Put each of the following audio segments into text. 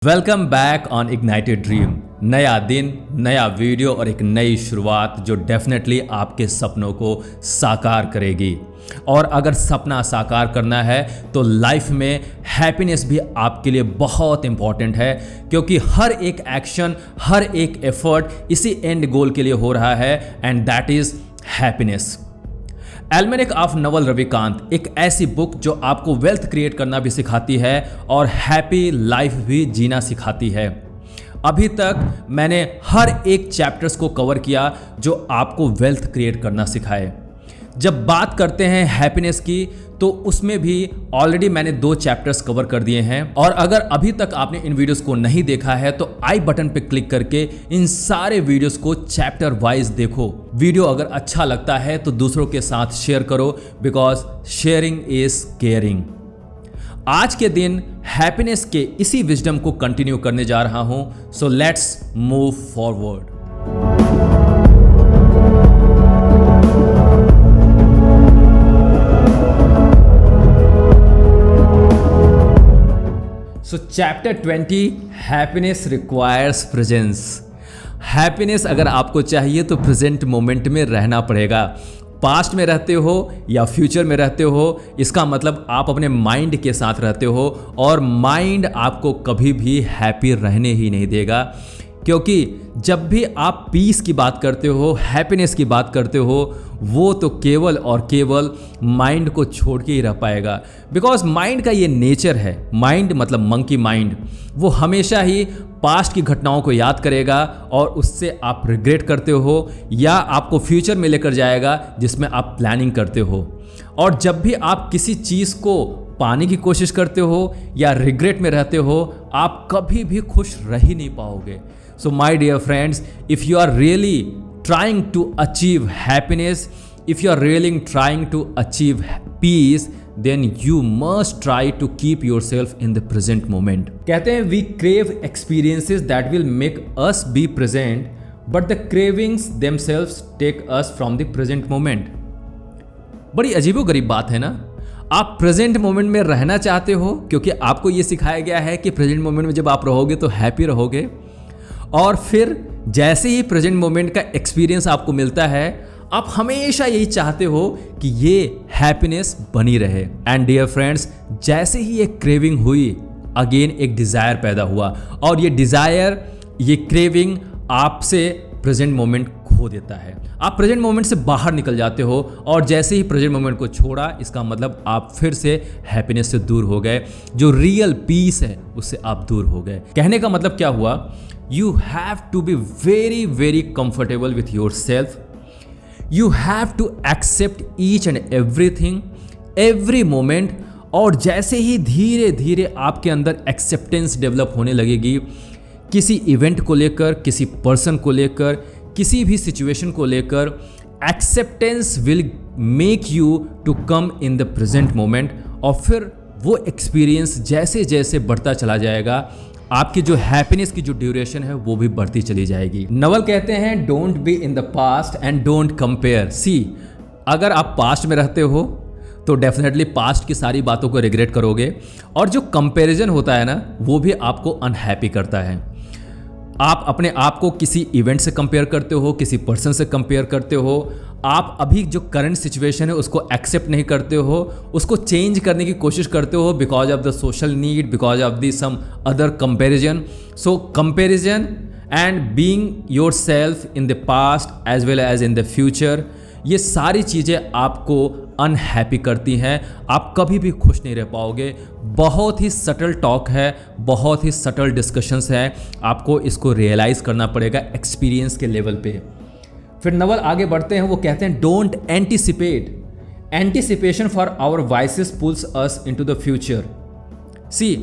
Welcome back on ignited dream. नया दिन, नया वीडियो और एक नई शुरुआत जो डेफिनेटली आपके सपनों को साकार करेगी। और अगर सपना साकार करना है तो लाइफ में हैप्पीनेस भी आपके लिए बहुत इंपॉर्टेंट है, क्योंकि हर एक एक्शन, हर एक एफर्ट इसी एंड गोल के लिए हो रहा है, and that is happiness. Almanack of Naval Ravikant एक ऐसी बुक जो आपको वेल्थ क्रिएट करना भी सिखाती है और हैप्पी लाइफ भी जीना सिखाती है। अभी तक मैंने हर एक चैप्टर्स को कवर किया जो आपको वेल्थ क्रिएट करना सिखाए। जब बात करते हैं हैप्पीनेस की तो उसमें भी ऑलरेडी मैंने 2 चैप्टर्स कवर कर दिए हैं, और अगर अभी तक आपने इन वीडियोस को नहीं देखा है तो आई बटन पे क्लिक करके इन सारे वीडियोस को चैप्टर वाइज देखो। वीडियो अगर अच्छा लगता है तो दूसरों के साथ शेयर करो, बिकॉज शेयरिंग इज केयरिंग। आज के दिन हैप्पीनेस के इसी विजडम को कंटिन्यू करने जा रहा हूं, so let's move forward. So chapter 20, happiness requires presence. Happiness अगर आपको चाहिए तो प्रेजेंट मोमेंट में रहना पड़ेगा। पास्ट में रहते हो या फ्यूचर में रहते हो, इसका मतलब आप अपने माइंड के साथ रहते हो, और माइंड आपको कभी भी हैप्पी रहने ही नहीं देगा। क्योंकि जब भी आप पीस की बात करते हो, हैप्पीनेस की बात करते हो, वो तो केवल और केवल माइंड को छोड़ के ही रह पाएगा। बिकॉज माइंड का ये नेचर है, माइंड मतलब मंकी माइंड, वो हमेशा ही पास्ट की घटनाओं को याद करेगा और उससे आप रिग्रेट करते हो, या आपको फ्यूचर में लेकर जाएगा जिसमें आप प्लानिंग करते हो। और जब भी आप किसी चीज़ को पाने की कोशिश करते हो या रिग्रेट में रहते हो, आप कभी भी खुश रह ही नहीं पाओगे। So my dear friends, if you are really trying to achieve happiness, if you are really trying to achieve peace, then you must try to keep yourself in the present moment. कहते हैं we crave experiences that will make us be present, but the cravings themselves take us from the present moment. बड़ी अजीबोगरीब बात है ना। आप present moment में रहना चाहते हो क्योंकि आपको ये सिखाया गया है कि प्रेजेंट मोमेंट में जब आप रहोगे तो हैप्पी रहोगे, और फिर जैसे ही प्रेजेंट मोमेंट का एक्सपीरियंस आपको मिलता है, आप हमेशा यही चाहते हो कि ये हैप्पीनेस बनी रहे। एंड डियर फ्रेंड्स, जैसे ही ये क्रेविंग हुई, अगेन एक डिज़ायर पैदा हुआ, और ये डिज़ायर, ये क्रेविंग आपसे प्रेजेंट मोमेंट खो देता है। आप प्रेजेंट मोमेंट से बाहर निकल जाते हो, और जैसे ही प्रेजेंट मोमेंट को छोड़ा, इसका मतलब आप फिर से हैप्पीनेस से दूर हो गए। जो रियल पीस है उससे आप दूर हो गए। कहने का मतलब क्या हुआ? You have to be very, very comfortable with yourself. You have to accept each and everything, every moment. और जैसे ही धीरे धीरे आपके अंदर एक्सेप्टेंस डेवलप होने लगेगी, किसी इवेंट को लेकर, किसी पर्सन को लेकर, किसी भी सिचुएशन को लेकर, acceptance will make you to come in the present moment. और फिर वो एक्सपीरियंस जैसे जैसे बढ़ता चला जाएगा, आपकी जो हैप्पीनेस की जो ड्यूरेशन है वो भी बढ़ती चली जाएगी। नवल कहते हैं don't be in the past and don't compare. See, अगर आप पास्ट में रहते हो तो डेफिनेटली पास्ट की सारी बातों को रिग्रेट करोगे, और जो कंपैरिजन होता है ना, वो भी आपको अनहैप्पी करता है। आप अपने आप को किसी इवेंट से कंपेयर करते हो, किसी पर्सन से कंपेयर करते हो, आप अभी जो करंट सिचुएशन है उसको एक्सेप्ट नहीं करते हो, उसको चेंज करने की कोशिश करते हो, because of the social need, because of the some other comparison. So comparison and being yourself in the past as well as in the future, ये सारी चीज़ें आपको अनहैप्पी करती हैं। आप कभी भी खुश नहीं रह पाओगे। बहुत ही सटल टॉक है, बहुत ही सटल डिस्कशंस हैं, आपको इसको रियलाइज़ करना पड़ेगा एक्सपीरियंस के लेवल पे। फिर नवल आगे बढ़ते हैं, वो कहते हैं don't anticipate, anticipation for our vices pulls us into the future. See,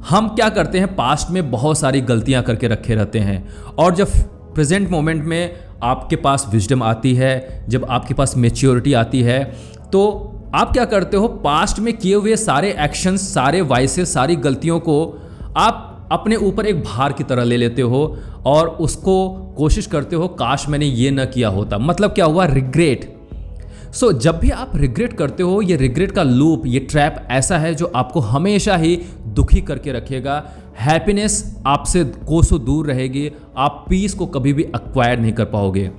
हम क्या करते हैं, पास्ट में बहुत सारी गलतियां करके रखे रहते हैं, और जब प्रेजेंट मोमेंट में आपके पास विजडम आती है, जब आपके पास मैच्योरिटी आती है, तो आप क्या करते हो, पास्ट में किए हुए सारे एक्शंस, सारे वाइसेस, सारी गलतियों को आप अपने ऊपर एक भार की तरह ले लेते हो, और उसको कोशिश करते हो काश मैंने ये ना किया होता। मतलब क्या हुआ? रिग्रेट। सो जब भी आप रिग्रेट करते हो, ये रिग्रेट का लूप, ये ट्रैप ऐसा है जो आपको हमेशा ही दुखी करके रखेगा, हैप्पीनेस आपसे कोसों दूर रहेगी, आप पीस को कभी भी एक्वायर नहीं कर पाओगे।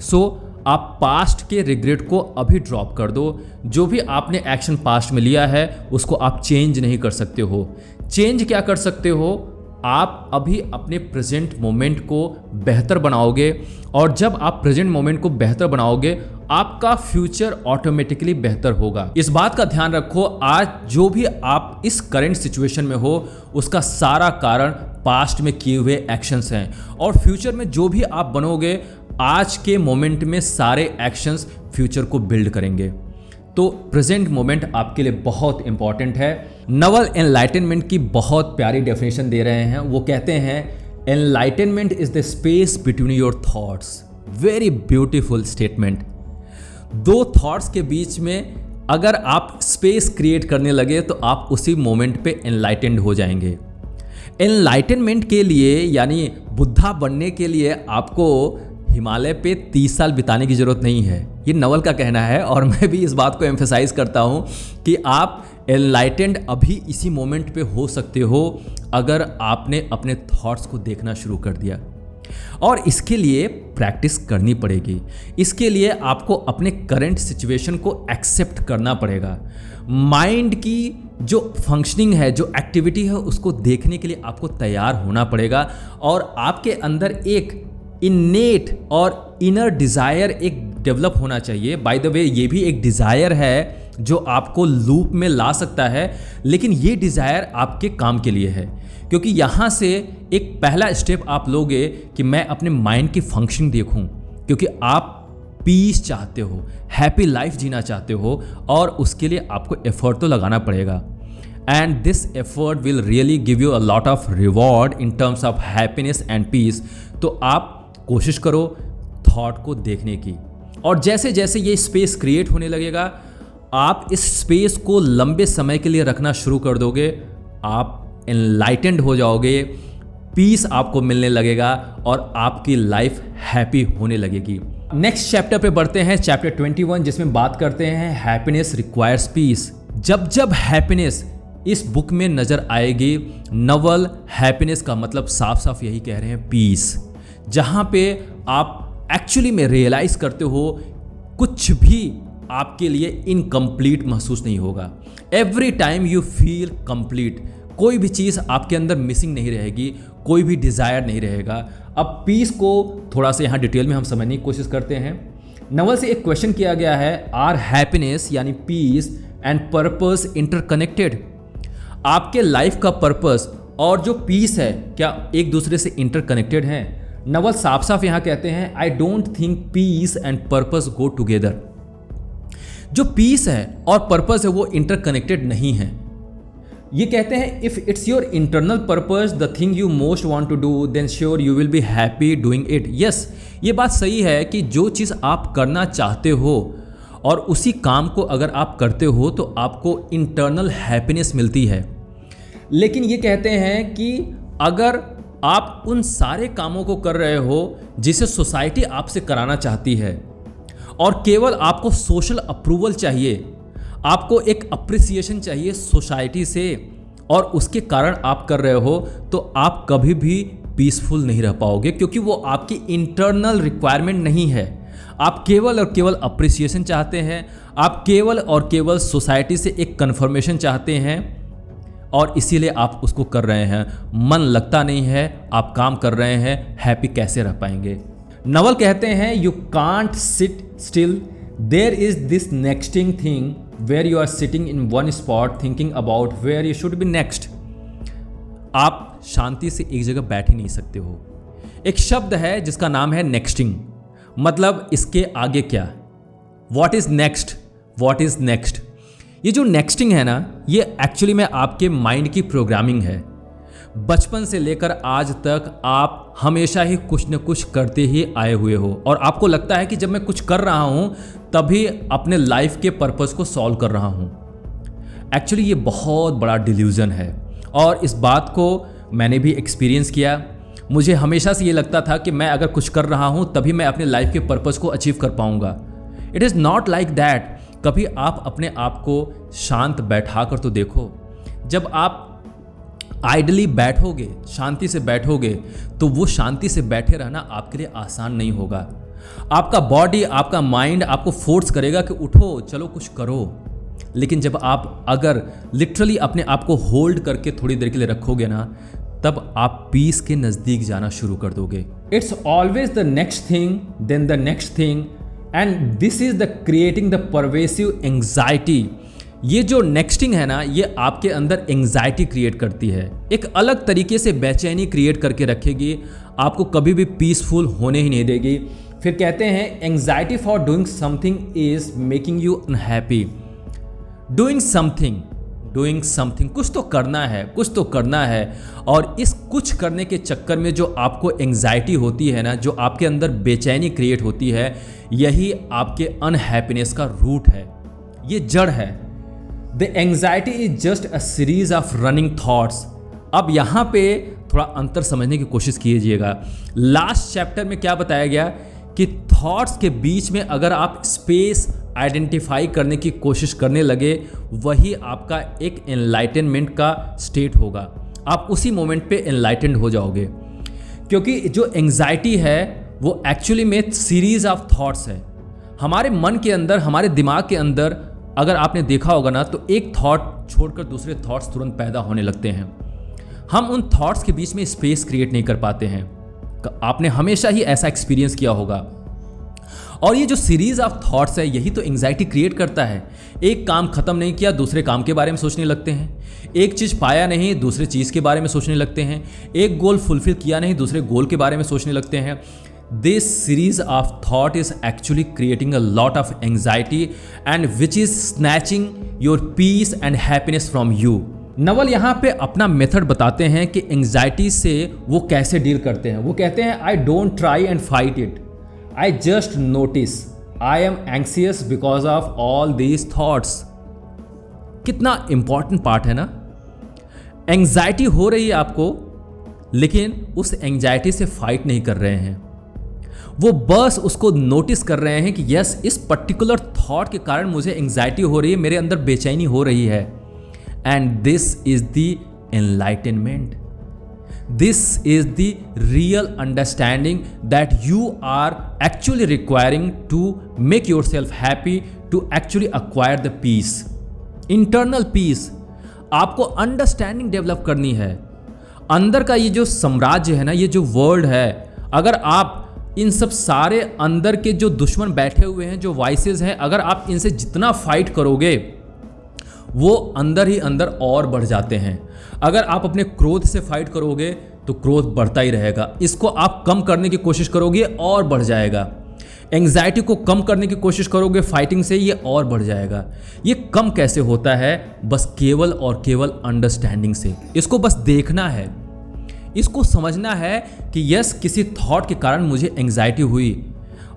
सो आप पास्ट के रिग्रेट को अभी ड्रॉप कर दो। जो भी आपने एक्शन पास्ट में लिया है उसको आप चेंज नहीं कर सकते हो। चेंज क्या कर सकते हो, आप अभी अपने प्रेजेंट मोमेंट को बेहतर बनाओगे, और जब आप प्रेजेंट मोमेंट को बेहतर बनाओगे आपका फ्यूचर ऑटोमेटिकली बेहतर होगा। इस बात का ध्यान रखो, आज जो भी आप इस करंट सिचुएशन में हो उसका सारा कारण पास्ट में किए हुए एक्शंस हैं, और फ्यूचर में जो भी आप बनोगे आज के मोमेंट में सारे एक्शंस फ्यूचर को बिल्ड करेंगे। तो प्रेजेंट मोमेंट आपके लिए बहुत इंपॉर्टेंट है। नवल एनलाइटनमेंट की बहुत प्यारी डेफिनेशन दे रहे हैं। वो कहते हैं enlightenment is the space between your thoughts. Very beautiful statement. दो थॉट्स के बीच में अगर आप स्पेस क्रिएट करने लगे तो आप उसी मोमेंट पे एनलाइटेंड हो जाएंगे। एनलाइटनमेंट के लिए यानी बुद्धा बनने के लिए आपको हिमालय पे 30 साल बिताने की ज़रूरत नहीं है, ये नवल का कहना है। और मैं भी इस बात को एम्फेसाइज करता हूँ कि आप एनलाइटेंड अभी इसी मोमेंट पे हो सकते हो अगर आपने अपने थॉट्स को देखना शुरू कर दिया। और इसके लिए प्रैक्टिस करनी पड़ेगी। इसके लिए आपको अपने करंट सिचुएशन को एक्सेप्ट करना पड़ेगा। माइंड की जो फंक्शनिंग है, जो एक्टिविटी है, उसको देखने के लिए आपको तैयार होना पड़ेगा। और आपके अंदर एक इनेट और इनर डिज़ायर एक डेवलप होना चाहिए। बाय द वे ये भी एक डिज़ायर है जो आपको लूप में ला सकता है, लेकिन ये डिज़ायर आपके काम के लिए है, क्योंकि यहाँ से एक पहला स्टेप आप लोगे कि मैं अपने माइंड की फंक्शनिंग देखूँ, क्योंकि आप पीस चाहते हो, हैप्पी लाइफ जीना चाहते हो, और उसके लिए आपको एफर्ट तो लगाना पड़ेगा। And this effort will really give you a lot of reward in terms of happiness and peace. तो आप कोशिश करो थॉट को देखने की, और जैसे जैसे ये स्पेस क्रिएट होने लगेगा आप इस स्पेस को लंबे समय के लिए रखना शुरू कर दोगे, आप एनलाइटेंड हो जाओगे, पीस आपको मिलने लगेगा और आपकी लाइफ हैप्पी होने लगेगी। नेक्स्ट चैप्टर पे बढ़ते हैं, चैप्टर 21, जिसमें बात करते हैं हैप्पीनेस रिक्वायर्स पीस। जब जब हैप्पीनेस इस बुक में नज़र आएगी, नवल हैप्पीनेस का मतलब साफ साफ यही कह रहे हैं, पीस। जहाँ पे आप एक्चुअली में रियलाइज़ करते हो कुछ भी आपके लिए इनकम्प्लीट महसूस नहीं होगा। Every time you feel complete, कोई भी चीज़ आपके अंदर मिसिंग नहीं रहेगी, कोई भी डिज़ायर नहीं रहेगा। अब पीस को थोड़ा सा यहाँ डिटेल में हम समझने की कोशिश करते हैं। नवल से एक क्वेश्चन किया गया है, आर हैप्पीनेस यानी पीस एंड पर्पस इंटरकनेक्टेड? आपके लाइफ का पर्पस और जो पीस है क्या एक दूसरे से इंटरकनेक्टेड हैं? नवल साफ साफ यहाँ कहते हैं, I don't think peace and purpose go together. जो पीस है और पर्पस है वो इंटरकनेक्टेड नहीं है। ये कहते हैं, if it's your internal purpose the thing you most want to do then sure you will be happy doing it. Yes, ये बात सही है कि जो चीज़ आप करना चाहते हो और उसी काम को अगर आप करते हो तो आपको इंटरनल हैप्पीनेस मिलती है। लेकिन ये कहते हैं कि अगर आप उन सारे कामों को कर रहे हो जिसे सोसाइटी आपसे कराना चाहती है और केवल आपको सोशल अप्रूवल चाहिए, आपको एक अप्रिसिएशन चाहिए सोसाइटी से, और उसके कारण आप कर रहे हो, तो आप कभी भी पीसफुल नहीं रह पाओगे, क्योंकि वो आपकी इंटरनल रिक्वायरमेंट नहीं है। आप केवल और केवल अप्रिसिएशन चाहते हैं, आप केवल और केवल सोसाइटी से एक कन्फर्मेशन चाहते हैं, और इसीलिए आप उसको कर रहे हैं। मन लगता नहीं है, आप काम कर रहे हैं, हैप्पी कैसे रह पाएंगे? नवल कहते हैं, you can't sit still, there is this nexting thing where you are sitting in one spot thinking about where you should be next. आप शांति से एक जगह बैठ ही नहीं सकते हो। एक शब्द है जिसका नाम है नेक्स्टिंग, मतलब इसके आगे क्या, what is next, what is next. ये जो नेक्स्टिंग है ना, ये एक्चुअली में आपके माइंड की प्रोग्रामिंग है। बचपन से लेकर आज तक आप हमेशा ही कुछ न कुछ करते ही आए हुए हो, और आपको लगता है कि जब मैं कुछ कर रहा हूँ तभी अपने लाइफ के पर्पस को सॉल्व कर रहा हूँ। एक्चुअली ये बहुत बड़ा डिल्यूजन है, और इस बात को मैंने भी एक्सपीरियंस किया। मुझे हमेशा से ये लगता था कि मैं अगर कुछ कर रहा हूँ तभी मैं अपने लाइफ के पर्पस को अचीव कर पाऊँगा। It is not like that. कभी आप अपने आप को शांत बैठा कर तो देखो। जब आप आइडली बैठोगे, शांति से बैठोगे, तो वो शांति से बैठे रहना आपके लिए आसान नहीं होगा। आपका बॉडी, आपका माइंड आपको फोर्स करेगा कि उठो, चलो कुछ करो। लेकिन जब आप अगर लिटरली अपने आप को होल्ड करके थोड़ी देर के लिए रखोगे ना, तब आप पीस के नज़दीक जाना शुरू कर दोगे। It's always the next thing, then the next thing, and this is the creating the pervasive anxiety. ये जो नेक्स्टिंग है ना, ये आपके अंदर एंग्जाइटी क्रिएट करती है, एक अलग तरीके से बेचैनी क्रिएट करके रखेगी, आपको कभी भी पीसफुल होने ही नहीं देगी। फिर कहते हैं anxiety for doing something is making you unhappy. Doing something, कुछ तो करना है, कुछ तो करना है, और इस कुछ करने के चक्कर में जो आपको एंग्जाइटी होती है ना, जो आपके अंदर बेचैनी क्रिएट होती है, यही आपके अनहैप्पीनेस का रूट है, ये जड़ है। The anxiety is just a series of running thoughts. अब यहाँ पे थोड़ा अंतर समझने की कोशिश कीजिएगा। लास्ट चैप्टर में क्या बताया गया कि थॉट्स के बीच में अगर आप स्पेस आइडेंटिफाई करने की कोशिश करने लगे, वही आपका एक एनलाइटनमेंट का स्टेट होगा। आप उसी मोमेंट पे एनलाइटेंड हो जाओगे, क्योंकि जो एंग्जाइटी है वो एक्चुअली में सीरीज ऑफ थॉट्स है। हमारे मन के अंदर, हमारे दिमाग के अंदर अगर आपने देखा होगा ना, तो एक थॉट छोड़कर दूसरे थॉट्स तुरंत पैदा होने लगते हैं। हम उन थॉट्स के बीच में स्पेस क्रिएट नहीं कर पाते हैं। आपने हमेशा ही ऐसा एक्सपीरियंस किया होगा। और ये जो सीरीज ऑफ थॉट्स है, यही तो एंग्जाइटी क्रिएट करता है। एक काम खत्म नहीं किया, दूसरे काम के बारे में सोचने लगते हैं। एक चीज़ पाया नहीं, दूसरे चीज़ के बारे में सोचने लगते हैं। एक गोल फुलफिल किया नहीं, दूसरे गोल के बारे में सोचने लगते हैं। This series of thought is actually creating a lot of anxiety and which is snatching your peace and happiness from you. Naval यहाँ पे अपना मेथड बताते हैं कि एंग्जाइटी से वो कैसे डील करते हैं। वो कहते हैं I don't try and fight it. I just notice I am anxious because of all these thoughts. कितना इंपॉर्टेंट पार्ट है ना। एंग्जाइटी हो रही है आपको, लेकिन उस एंग्जाइटी से फाइट नहीं कर रहे हैं। वो बस उसको नोटिस कर रहे हैं कि यस, इस पर्टिकुलर थॉट के कारण मुझे एंग्जाइटी हो रही है, मेरे अंदर बेचैनी हो रही है। And this is the enlightenment, this is the real understanding that you are actually requiring to make yourself happy, to actually acquire the peace, internal peace. आपको अंडरस्टैंडिंग डेवलप करनी है। अंदर का ये जो साम्राज्य है ना, ये जो वर्ल्ड है, अगर आप इन सब सारे अंदर के जो दुश्मन बैठे हुए हैं, जो वाइसेस हैं, अगर आप इनसे जितना फाइट करोगे, वो अंदर ही अंदर और बढ़ जाते हैं। अगर आप अपने क्रोध से फाइट करोगे तो क्रोध बढ़ता ही रहेगा। इसको आप कम करने की कोशिश करोगे और बढ़ जाएगा। एंग्जाइटी को कम करने की कोशिश करोगे फाइटिंग से, ये और बढ़ जाएगा। ये कम कैसे होता है? बस केवल और केवल अंडरस्टैंडिंग से। इसको बस देखना है, इसको समझना है कि यस, किसी थॉट के कारण मुझे एंग्जाइटी हुई,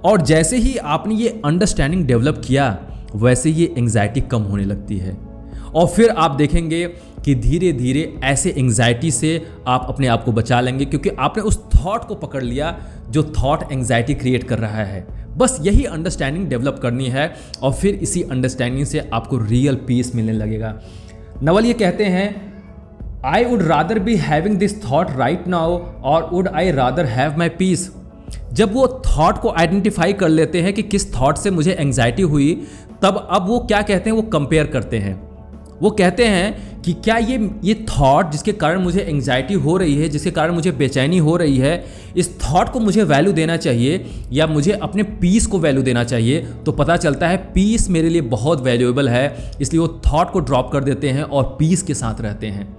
और जैसे ही आपने ये अंडरस्टैंडिंग डेवलप किया, वैसे ये एंग्जाइटी कम होने लगती है। और फिर आप देखेंगे कि धीरे धीरे ऐसे एंग्जाइटी से आप अपने आप को बचा लेंगे, क्योंकि आपने उस थॉट को पकड़ लिया जो थॉट एंग्जाइटी क्रिएट कर रहा है। बस यही अंडरस्टैंडिंग डेवलप करनी है, और फिर इसी अंडरस्टैंडिंग से आपको रियल पीस मिलने लगेगा। नवल ये कहते हैं, I would rather be having this thought right now or would I rather have my peace? जब वो थॉट को आइडेंटिफाई कर लेते हैं कि किस थॉट से मुझे एंग्जाइटी हुई, तब अब वो क्या कहते हैं, वो कंपेयर करते हैं। वो कहते हैं कि क्या ये थॉट जिसके कारण मुझे एंग्जाइटी हो रही है, जिसके कारण मुझे बेचैनी हो रही है, इस थॉट को मुझे वैल्यू देना चाहिए या मुझे अपने पीस को वैल्यू देना चाहिए? तो पता चलता है पीस मेरे लिए बहुत वैल्यूएबल है, इसलिए वो थॉट को ड्रॉप कर देते हैं और पीस के साथ रहते हैं।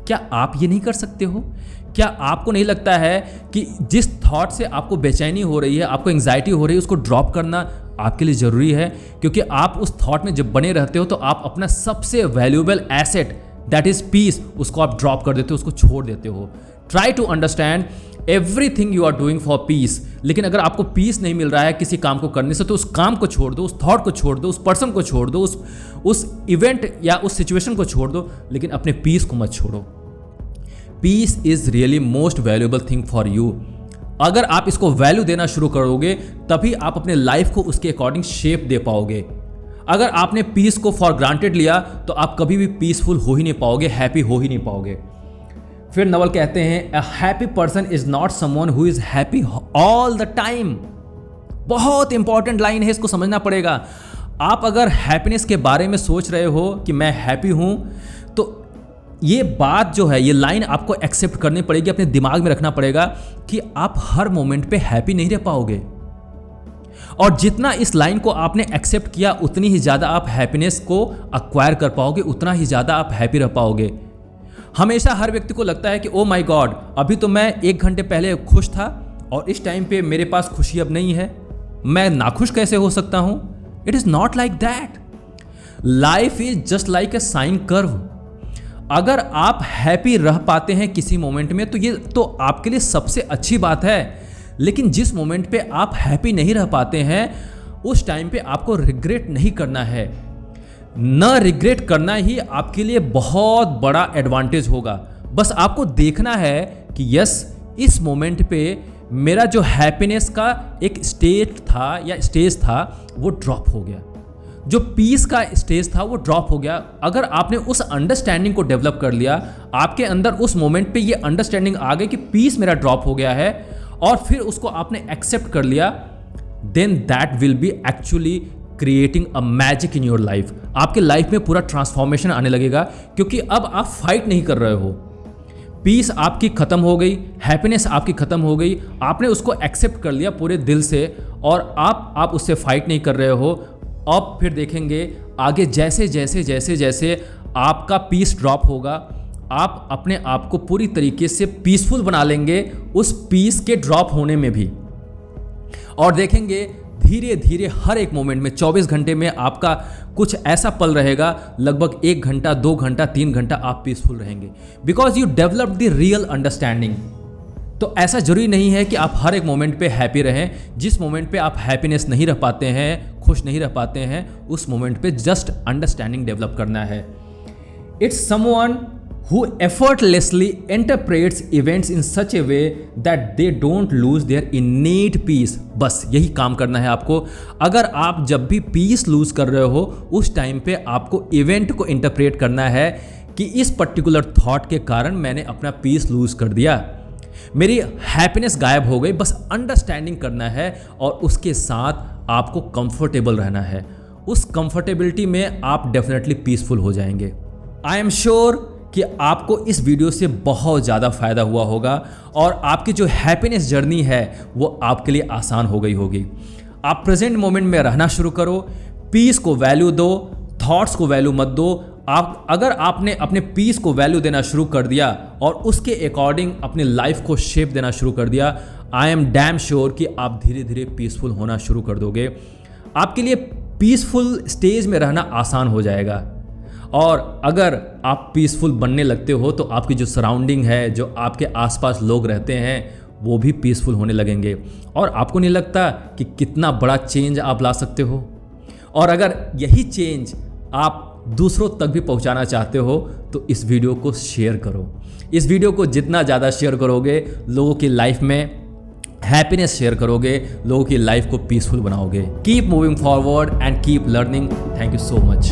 क्या आप ये नहीं कर सकते हो? क्या आपको नहीं लगता है कि जिस थॉट से आपको बेचैनी हो रही है, आपको एंग्जाइटी हो रही है, उसको ड्रॉप करना आपके लिए ज़रूरी है? क्योंकि आप उस थॉट में जब बने रहते हो तो आप अपना सबसे valuable asset that is piece, उसको आप ड्रॉप कर देते हो, उसको छोड़ देते हो। Try to understand everything you are doing for peace. लेकिन अगर आपको पीस नहीं मिल रहा है किसी काम को करने से, तो उस काम को छोड़ दो, उस थॉट को छोड़ दो, उस पर्सन को छोड़ दो, उस इवेंट या उस सिचुएशन को छोड़ दो, लेकिन अपने पीस को मत छोड़ो। Peace is really most valuable thing for you. अगर आप इसको वैल्यू देना शुरू करोगे, तभी आप अपने लाइफ को उसके अकॉर्डिंग शेप दे पाओगे। अगर आपने पीस को फॉर ग्रांटेड लिया, तो आप कभी भी पीसफुल हो ही नहीं पाओगे, हैप्पी हो ही नहीं पाओगे। फिर नवल कहते हैं a happy person is not someone who is happy all the time. बहुत इंपॉर्टेंट लाइन है, इसको समझना पड़ेगा। आप अगर हैप्पीनेस के बारे में सोच रहे हो कि मैं हैप्पी हूं, तो ये बात जो है, ये लाइन आपको एक्सेप्ट करनी पड़ेगी, अपने दिमाग में रखना पड़ेगा कि आप हर मोमेंट पे हैप्पी नहीं रह पाओगे। और जितना इस लाइन को आपने एक्सेप्ट किया, उतनी ही ज़्यादा आप हैप्पीनेस को अक्वायर कर पाओगे, उतना ही ज़्यादा आप हैप्पी रह पाओगे। हमेशा हर व्यक्ति को लगता है कि ओ माय गॉड, अभी तो मैं 1 घंटे पहले खुश था और इस टाइम पे मेरे पास खुशी अब नहीं है, मैं नाखुश कैसे हो सकता हूं? It is not like that. Life is just like a sine curve. अगर आप हैप्पी रह पाते हैं किसी मोमेंट में, तो ये तो आपके लिए सबसे अच्छी बात है। लेकिन जिस मोमेंट पे आप हैप्पी नहीं रह पाते हैं, उस टाइम पे आपको रिग्रेट नहीं करना है। न रिग्रेट करना ही आपके लिए बहुत बड़ा एडवांटेज होगा। बस आपको देखना है कि यस, इस मोमेंट पे मेरा जो हैप्पीनेस का एक स्टेट था या स्टेज था, वो ड्रॉप हो गया। जो पीस का स्टेज था वो ड्रॉप हो गया। अगर आपने उस अंडरस्टैंडिंग को डेवलप कर लिया, आपके अंदर उस मोमेंट पे ये अंडरस्टैंडिंग आ गई कि पीस मेरा ड्रॉप हो गया है, और फिर उसको आपने एक्सेप्ट कर लिया, then that will be actually creating a magic in your life. आपके लाइफ में पूरा ट्रांसफॉर्मेशन आने लगेगा, क्योंकि अब आप फाइट नहीं कर रहे हो। पीस आपकी खत्म हो गई, हैप्पीनेस आपकी खत्म हो गई, आपने उसको एक्सेप्ट कर लिया पूरे दिल से, और आप उससे फाइट नहीं कर रहे हो। अब फिर देखेंगे आगे जैसे जैसे जैसे जैसे आपका पीस ड्रॉप होगा, आप अपने आप को पूरी तरीके से पीसफुल बना लेंगे उस पीस के ड्रॉप होने में भी। और देखेंगे धीरे धीरे हर एक मोमेंट में 24 घंटे में आपका कुछ ऐसा पल रहेगा, लगभग 1 घंटा 2 घंटा 3 घंटा आप पीसफुल रहेंगे, because you develop the real understanding. तो ऐसा जरूरी नहीं है कि आप हर एक मोमेंट पे हैप्पी रहें। जिस मोमेंट पे आप हैप्पीनेस नहीं रह पाते हैं, खुश नहीं रह पाते हैं, उस मोमेंट पे जस्ट अंडरस्टैंडिंग डेवलप करना है। It's someone who effortlessly interprets events in such a way that they don't lose their innate peace। बस यही काम करना है आपको। अगर आप जब भी पीस लूज कर रहे हो, उस टाइम पे आपको इवेंट को इंटरप्रेट करना है कि इस पर्टिकुलर थॉट के कारण मैंने अपना पीस लूज कर दिया, मेरी हैप्पीनेस गायब हो गई। बस अंडरस्टैंडिंग करना है और उसके साथ आपको कंफर्टेबल रहना है। उस कंफर्टेबिलिटी में आप डेफिनेटली पीसफुल हो जाएंगे। आई एम श्योर कि आपको इस वीडियो से बहुत ज़्यादा फ़ायदा हुआ होगा और आपकी जो हैप्पीनेस जर्नी है वो आपके लिए आसान हो गई होगी। आप प्रेजेंट मोमेंट में रहना शुरू करो, पीस को वैल्यू दो, थॉट्स को वैल्यू मत दो। अगर आपने अपने पीस को वैल्यू देना शुरू कर दिया और उसके अकॉर्डिंग अपनी लाइफ को शेप देना शुरू कर दिया, आई एम डैम श्योर कि आप धीरे धीरे पीसफुल होना शुरू कर दोगे। आपके लिए पीसफुल स्टेज में रहना आसान हो जाएगा। और अगर आप पीसफुल बनने लगते हो तो आपकी जो सराउंडिंग है, जो आपके आसपास लोग रहते हैं, वो भी पीसफुल होने लगेंगे। और आपको नहीं लगता कि कितना बड़ा चेंज आप ला सकते हो? और अगर यही चेंज आप दूसरों तक भी पहुंचाना चाहते हो तो इस वीडियो को शेयर करो। इस वीडियो को जितना ज़्यादा शेयर करोगे, लोगों की लाइफ में हैप्पीनेस शेयर करोगे, लोगों की लाइफ को पीसफुल बनाओगे। Keep moving forward and keep learning. Thank you so much.